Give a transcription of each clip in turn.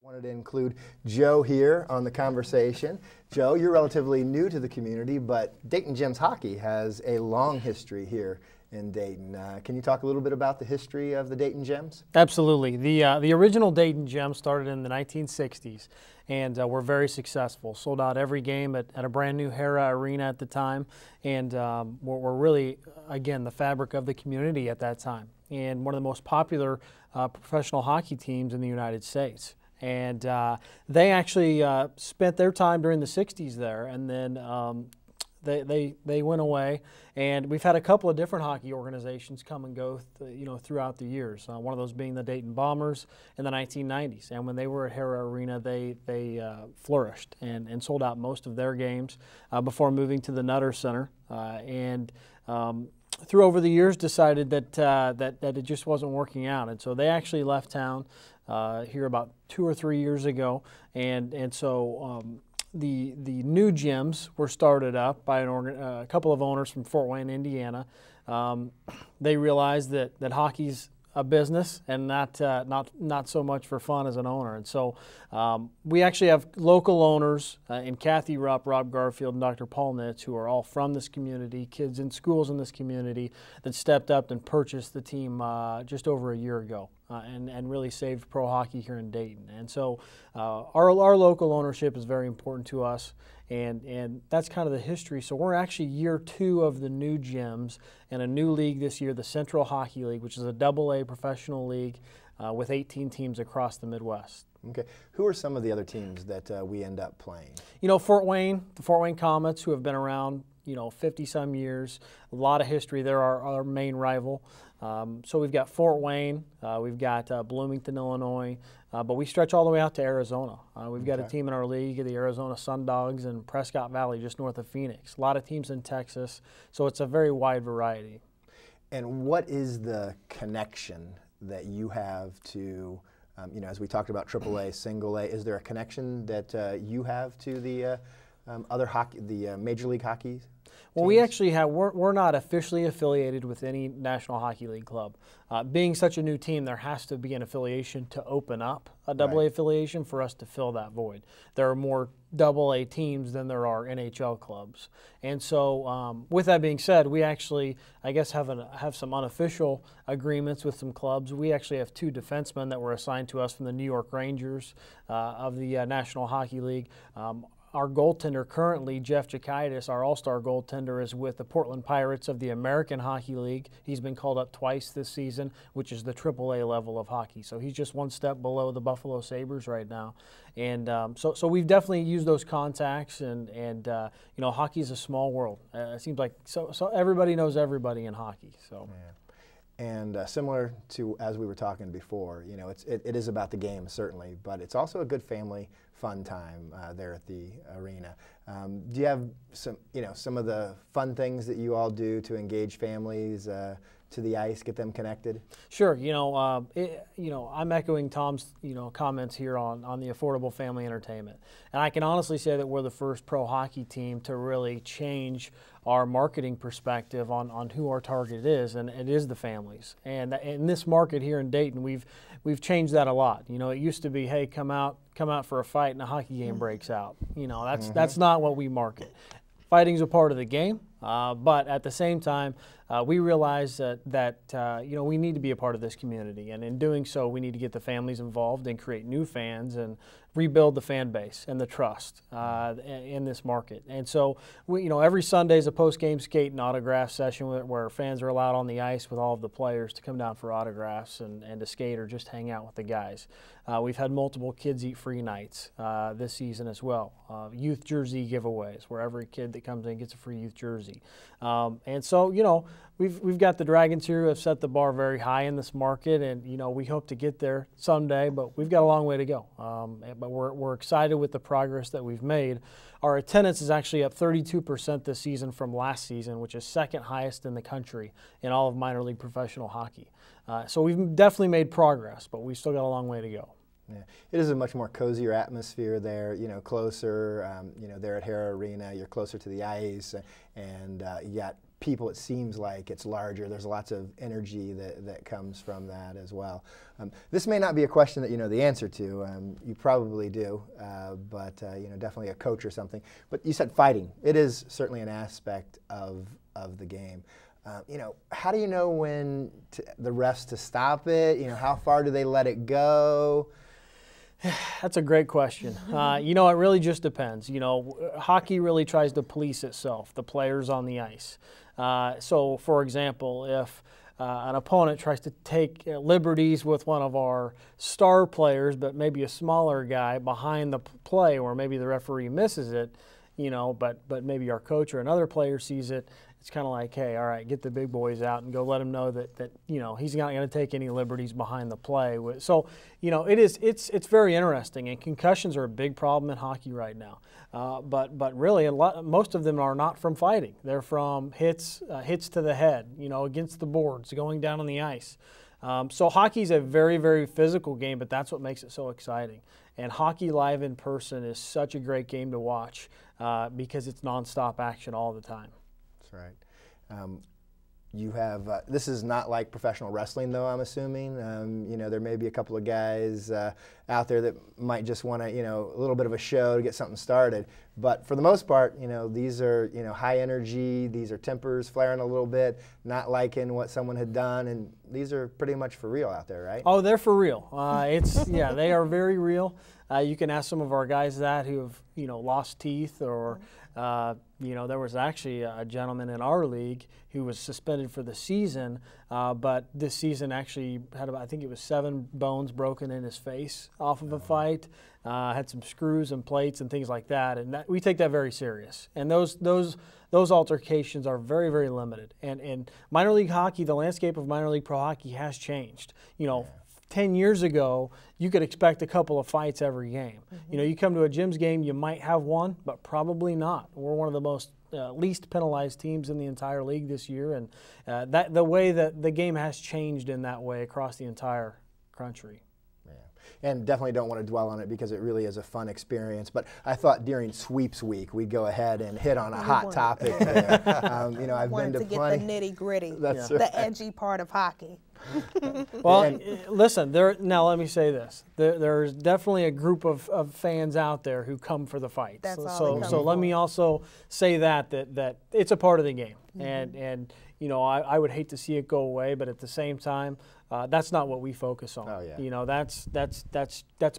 Wanted to include Joe here on the conversation. Joe, you're relatively new to the community, but Dayton Gems hockey has a long history here in Dayton. Can you talk a little bit about the history of the Dayton Gems? Absolutely. The original Dayton Gems started in the 1960s and were very successful. Sold out every game at a brand new Hera Arena at the time, and were really, again, the fabric of the community at that time, and one of the most popular professional hockey teams in the United States. And they actually spent their time during the 60s there, and then they went away. And we've had a couple of different hockey organizations come and go throughout the years. One of those being the Dayton Bombers in the 1990s. And when they were at Hera Arena, they flourished and sold out most of their games before moving to the Nutter Center. Through over the years, decided that it just wasn't working out, and so they actually left town here about 2 or 3 years ago, and so the new gyms were started up by a couple of owners from Fort Wayne, Indiana. They realized that hockey's a business and not so much for fun as an owner. And so we actually have local owners in Kathy Rupp, Rob Garfield, and Dr. Paul Nitz, who are all from this community, kids in schools in this community, that stepped up and purchased the team just over a year ago and really saved pro hockey here in Dayton. And so our local ownership is very important to us. And that's kind of the history. So we're actually year 2 of the new gyms and a new league this year, the Central Hockey League, which is a AA professional league with 18 teams across the Midwest. Okay. Who are some of the other teams that we end up playing? You know, Fort Wayne, the Fort Wayne Comets, who have been around 50-some years, a lot of history. They're our main rival. So we've got Fort Wayne, we've got Bloomington, Illinois, but we stretch all the way out to Arizona. We've got a team in our league, the Arizona Sun Dogs, in Prescott Valley, just north of Phoenix. A lot of teams in Texas, so it's a very wide variety. And what is the connection that you have to, as we talked about AAA, single A, is there a connection that you have to the other hockey, the Major League Hockey? Well, we actually have, we're not officially affiliated with any National Hockey League club. Being such a new team, there has to be an affiliation to open up a AA affiliation for us to fill that void. There are more AA teams than there are NHL clubs. And so with that being said, we actually, I guess, have some unofficial agreements with some clubs. We actually have 2 defensemen that were assigned to us from the New York Rangers of the National Hockey League. Our goaltender currently, Jeff Jakaitis, our all-star goaltender, is with the Portland Pirates of the American Hockey League. He's been called up twice this season, which is the AAA level of hockey. So he's just one step below the Buffalo Sabres right now. And so we've definitely used those contacts, and hockey is a small world. It seems like so everybody knows everybody in hockey. So. Yeah. And similar to as we were talking before, it is about the game certainly, but it's also a good family fun time there at the arena. Do you have some of the fun things that you all do to engage families to the ice, get them connected? Sure. I'm echoing Tom's comments here on the affordable family entertainment, and I can honestly say that we're the first pro hockey team to really change our marketing perspective on who our target is, and it is the families. And in this market here in Dayton, we've changed that a lot. It used to be, hey, come out for a fight and a hockey game breaks out. That's not what we market. Fighting's a part of the game, but at the same time, we realize that we need to be a part of this community, and in doing so, we need to get the families involved and create new fans and rebuild the fan base and the trust in this market. And so, every Sunday is a post-game skate and autograph session where fans are allowed on the ice with all of the players to come down for autographs and to skate or just hang out with the guys. We've had multiple kids eat free nights this season as well. Youth jersey giveaways where every kid that comes in gets a free youth jersey. And so, we've got the Dragons here who have set the bar very high in this market, and we hope to get there someday, but we've got a long way to go. But we're excited with the progress that we've made. Our attendance is actually up 32% this season from last season, which is second highest in the country in all of minor league professional hockey. So we've definitely made progress, but we've still got a long way to go. Yeah. It is a much more cozier atmosphere there, closer, there at Hera Arena, you're closer to the ice, and you got people, it seems like it's larger. There's lots of energy that comes from that as well. This may not be a question that you know the answer to. You probably do, but you know, definitely a coach or something. But you said fighting. It is certainly an aspect of the game. You know, how do you know when the refs to stop it? You know, how far do they let it go? That's a great question. You know, it really just depends. You know, hockey really tries to police itself, the players on the ice. So, for example, if an opponent tries to take liberties with one of our star players, but maybe a smaller guy behind the play, or maybe the referee misses it, you know, but maybe our coach or another player sees it, it's kind of like, hey, all right, get the big boys out and go let him know that you know, he's not going to take any liberties behind the play. So, you know, it's very interesting, and concussions are a big problem in hockey right now. But really, most of them are not from fighting. They're from hits to the head, you know, against the boards, going down on the ice. So hockey's a very, very physical game, but that's what makes it so exciting. And hockey live in person is such a great game to watch because it's nonstop action all the time. That's right. You have, this is not like professional wrestling though, I'm assuming. You know, there may be a couple of guys out there that might just want to, you know, a little bit of a show to get something started. But for the most part, you know, these are, you know, high energy, these are tempers flaring a little bit, not liking what someone had done, and these are pretty much for real out there, right? Oh, they're for real. Yeah, they are very real. You can ask some of our guys that who have, you know, lost teeth, or you know, there was actually a gentleman in our league who was suspended for the season, but this season actually had about, I think it was 7 bones broken in his face off of a fight. Had some screws and plates and things like that, and we take that very serious. And those altercations are very, very limited. And minor league hockey, the landscape of minor league pro hockey has changed. You know, 10 years ago, you could expect a couple of fights every game. You know, you come to a Jim's game, you might have one, but probably not. We're one of the most least penalized teams in the entire league this year, and the way that the game has changed in that way across the entire country. And definitely don't want to dwell on it because it really is a fun experience. But I thought during Sweeps Week we'd go ahead and hit on a hot topic there. You know, I've been to plenty. Get the nitty-gritty, That's the edgy part of hockey. Well, listen, now let me say this. There's definitely a group of fans out there who come for the fight. That's so let me also say that it's a part of the game. And you know, I would hate to see it go away, but at the same time, that's not what we focus on. Oh, yeah. You know, that's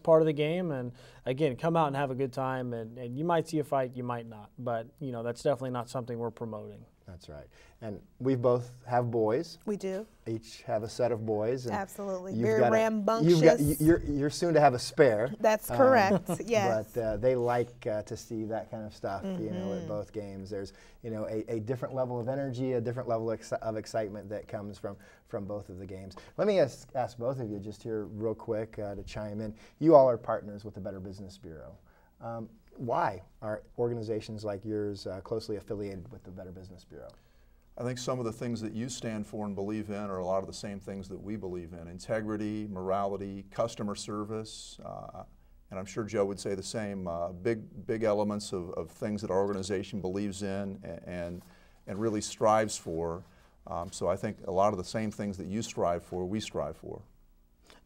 part of the game. And again, come out and have a good time. And you might see a fight, you might not. But you know, that's definitely not something we're promoting. That's right. And we both have boys. We do. Each have a set of boys. And absolutely. Very rambunctious. You're soon to have a spare. That's correct. Yes. But they like to see that kind of stuff. You know, at both games, there's, you know, a different level of energy, a different level of excitement that comes from both of the games. Let me ask both of you just here real quick to chime in. You all are partners with the Better Business Bureau. Why are organizations like yours closely affiliated with the Better Business Bureau? I think some of the things that you stand for and believe in are a lot of the same things that we believe in: integrity, morality, customer service, and I'm sure Joe would say the same. Big elements of things that our organization believes in and really strives for. So I think a lot of the same things that you strive for, we strive for.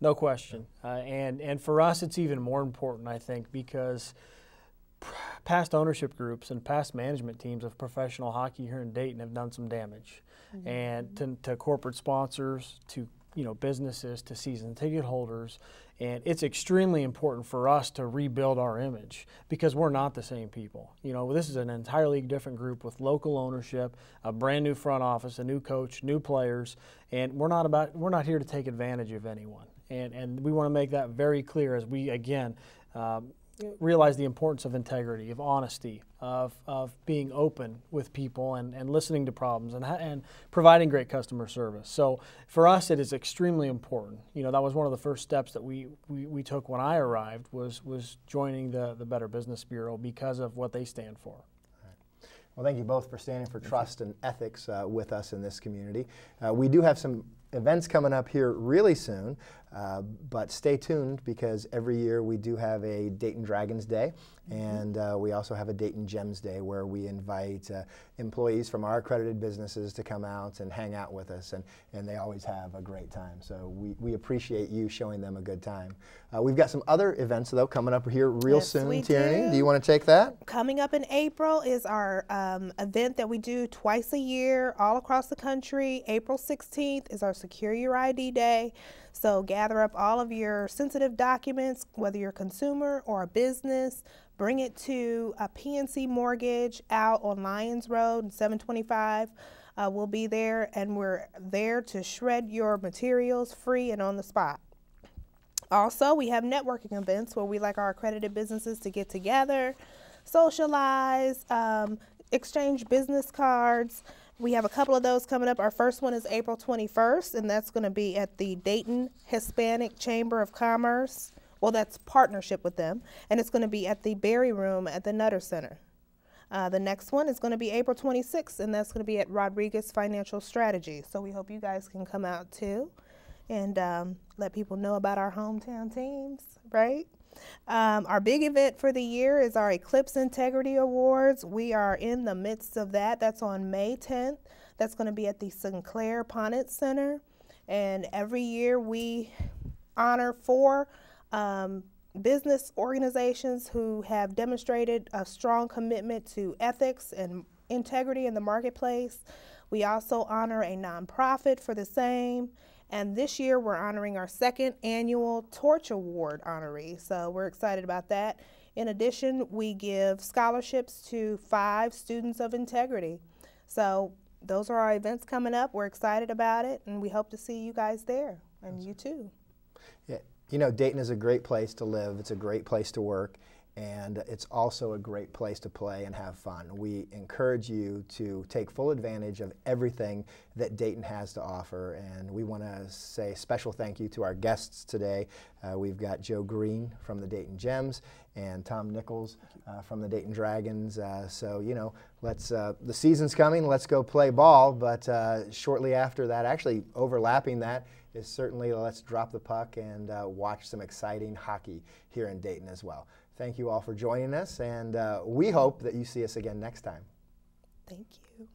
No question. And for us, it's even more important, I think, because past ownership groups and past management teams of professional hockey here in Dayton have done some damage, and to corporate sponsors, to businesses, to season ticket holders, and it's extremely important for us to rebuild our image because we're not the same people. You know, this is an entirely different group with local ownership, a brand new front office, a new coach, new players, and we're not here to take advantage of anyone, and we want to make that very clear as we again realize the importance of integrity, of honesty, of being open with people and listening to problems and providing great customer service. So for us, it is extremely important. You know, that was one of the first steps that we took when I arrived was joining the Better Business Bureau because of what they stand for. Well, thank you both for standing for trust and ethics with us in this community. We do have some events coming up here really soon. But stay tuned, because every year we do have a Dayton Dragons Day, and we also have a Dayton Gems Day, where we invite employees from our accredited businesses to come out and hang out with us, and they always have a great time. So we appreciate you showing them a good time. We've got some other events, though, coming up here real soon. Terene, do you want to take that? Coming up in April is our event that we do twice a year all across the country. April 16th is our Secure Your ID Day. So gather up all of your sensitive documents, whether you're a consumer or a business. Bring it to a PNC Mortgage out on Lyons Road and 725. We'll be there, and we're there to shred your materials free and on the spot. Also, we have networking events where we like our accredited businesses to get together, socialize, exchange business cards. We have a couple of those coming up. Our first one is April 21st, and that's going to be at the Dayton Hispanic Chamber of Commerce. Well, that's partnership with them, and it's going to be at the Berry Room at the Nutter Center. The next one is going to be April 26th, and that's going to be at Rodriguez Financial Strategy. So we hope you guys can come out too, and let people know about our hometown teams, right? Our big event for the year is our Eclipse Integrity Awards. We are in the midst of that. That's on May 10th. That's going to be at the Sinclair Ponnet Center. And every year we honor 4 business organizations who have demonstrated a strong commitment to ethics and integrity in the marketplace. We also honor a nonprofit for the same. And this year we're honoring our 2nd annual Torch Award honoree. So we're excited about that. In addition, we give scholarships to 5 students of integrity. So those are our events coming up. We're excited about it, and we hope to see you guys there, and you too. Yeah. You know, Dayton is a great place to live. It's a great place to work, and it's also a great place to play and have fun. We encourage you to take full advantage of everything that Dayton has to offer, and we want to say a special thank you to our guests today. We've got Joe Green from the Dayton Gems and Tom Nichols from the Dayton Dragons. So, you know, the season's coming, let's go play ball, but shortly after that, actually overlapping that, is certainly let's drop the puck and watch some exciting hockey here in Dayton as well. Thank you all for joining us, and we hope that you see us again next time. Thank you.